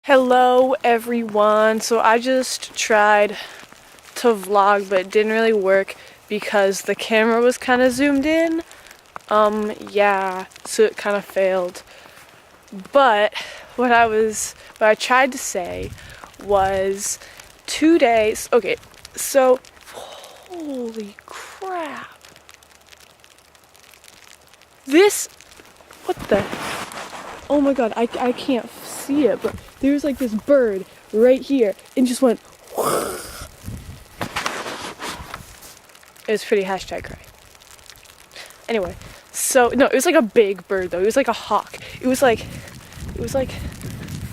Hello everyone. So I just tried to vlog but it didn't really work because the camera was kind of zoomed in. Yeah, so it kind of failed. But what I tried to say was 2 days. Okay, so holy crap. What the? Oh my god, I can't see it, but there's like this bird right here and just went. It was pretty #cry. Anyway, so no, it was like a big bird though. It was like a hawk. It was like, let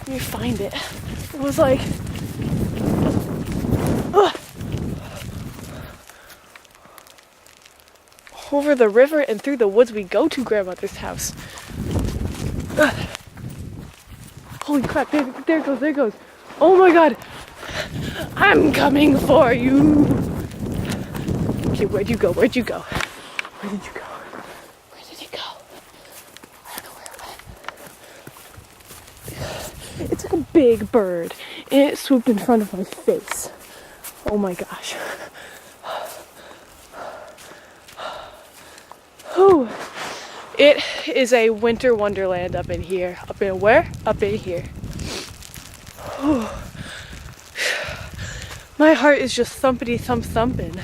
me find it. It was like, over the river and through the woods we go to grandmother's house. Holy crap, there it goes. Oh my god, I'm coming for you. Okay, where'd you go? Where did it go? I don't know where it went. It's like a big bird and it swooped in front of my face. Oh my gosh. Whew. It is a winter wonderland up in here. Up in where? Up in here. Whew. My heart is just thumpity thump thumping.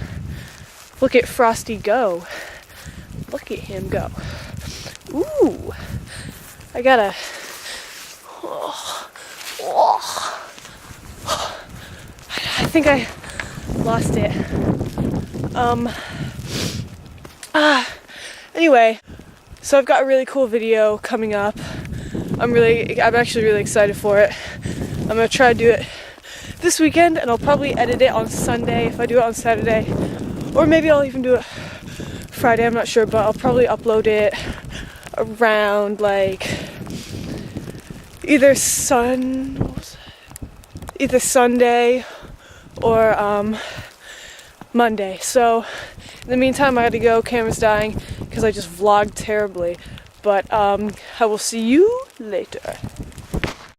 Look at Frosty go. Look at him go. Ooh. I gotta. I think I lost it. Anyway, so I've got a really cool video coming up. I'm actually really excited for it. I'm gonna try to do it this weekend and I'll probably edit it on Sunday if I do it on Saturday. Or maybe I'll even do it Friday, I'm not sure, but I'll probably upload it around like either Sunday or Monday. So in the meantime, I gotta go. Camera's dying because I just vlogged terribly. But I will see you later.